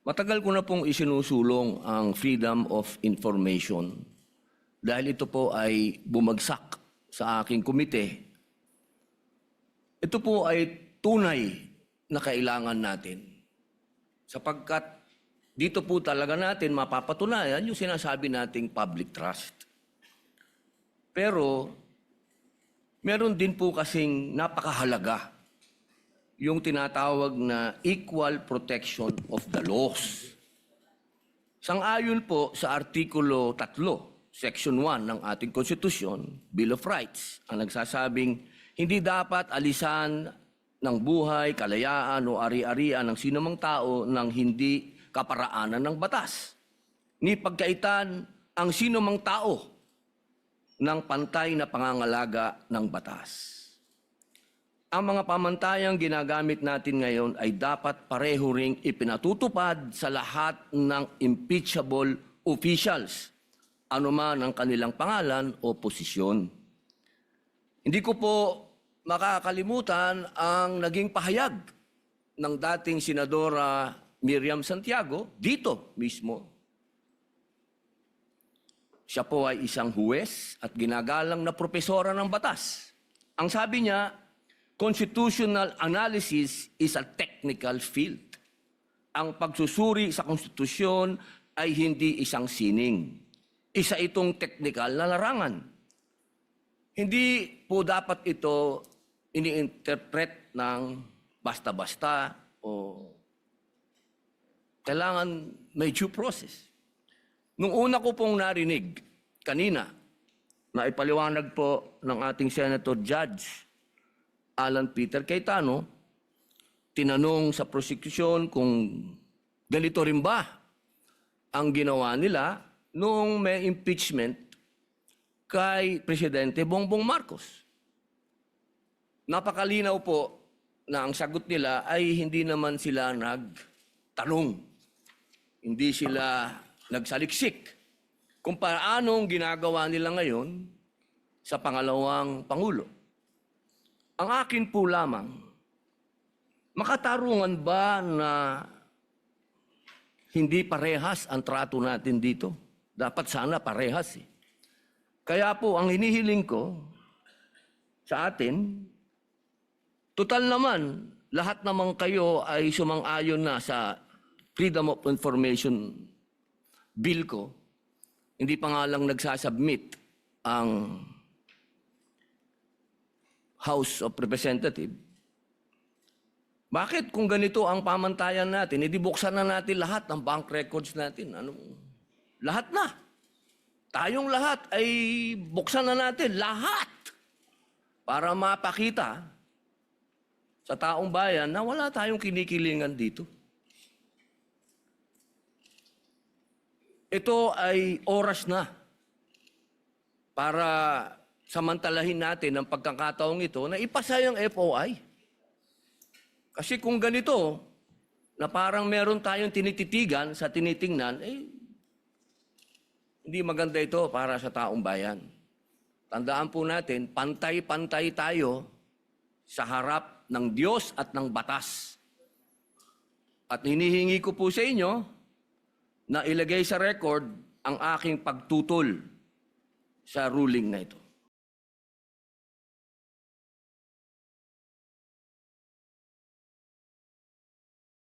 Matagal ko na pong isinusulong ang freedom of information dahil ito po ay bumagsak sa aking komite. Ito po ay tunay na kailangan natin sapagkat dito po talaga natin mapapatunayan yung sinasabi nating public trust. Pero meron din po kasing napakahalaga yung tinatawag na equal protection of the laws. Sang-ayon po sa Artikulo 3, Section 1 ng ating Konstitusyon, Bill of Rights, ang nagsasabing hindi dapat alisan ng buhay, kalayaan o ari-arian ng sinumang tao ng hindi kaparaanan ng batas. Ni pagkaitan ang sinumang tao ng pantay na pangangalaga ng batas. Ang mga pamantayang ginagamit natin ngayon ay dapat pareho ring ipinatutupad sa lahat ng impeachable officials, anuman ang kanilang pangalan o posisyon. Hindi ko po makakalimutan ang naging pahayag ng dating Senadora Miriam Santiago dito mismo. Siya po ay isang huwes at ginagalang na propesora ng batas. Ang sabi niya, constitutional analysis is a technical field. Ang pagsusuri sa konstitusyon ay hindi isang sining. Isa itong technical na larangan. Hindi po dapat ito ini-interpret ng basta-basta o kailangan may due process. Nung una ko pong narinig kanina na ipaliwanag po ng ating Senator Judge Alan Peter Cayetano, tinanong sa prosecution kung ganito rin ba ang ginawa nila noong may impeachment kay Presidente Bongbong Marcos. Napakalinaw po na ang sagot nila ay hindi naman sila nagtanong. Hindi sila nagsaliksik kung paanong ginagawa nila ngayon sa pangalawang Pangulo. Ang akin po lamang, makatarungan ba na hindi parehas ang trato natin dito? Dapat sana parehas eh. Kaya po, ang hinihiling ko sa atin, total naman, lahat naman kayo ay sumang-ayon na sa Freedom of Information Bill ko. Hindi pa nga lang nagsasubmit ang House of Representatives. Bakit kung ganito ang pamantayan natin, edi buksan na natin lahat ng bank records natin. Lahat na. Tayong lahat ay buksan na natin lahat para mapakita sa taong bayan na wala tayong kinikilingan dito. Ito ay oras na para samantalahin natin ang pagkakataong ito na ipasa yung FOI. Kasi kung ganito, na parang meron tayong tinititigan sa tinitingnan, hindi maganda ito para sa taong bayan. Tandaan po natin, pantay-pantay tayo sa harap ng Diyos at ng batas. At hinihingi ko po sa inyo na ilagay sa record ang aking pagtutol sa ruling na ito.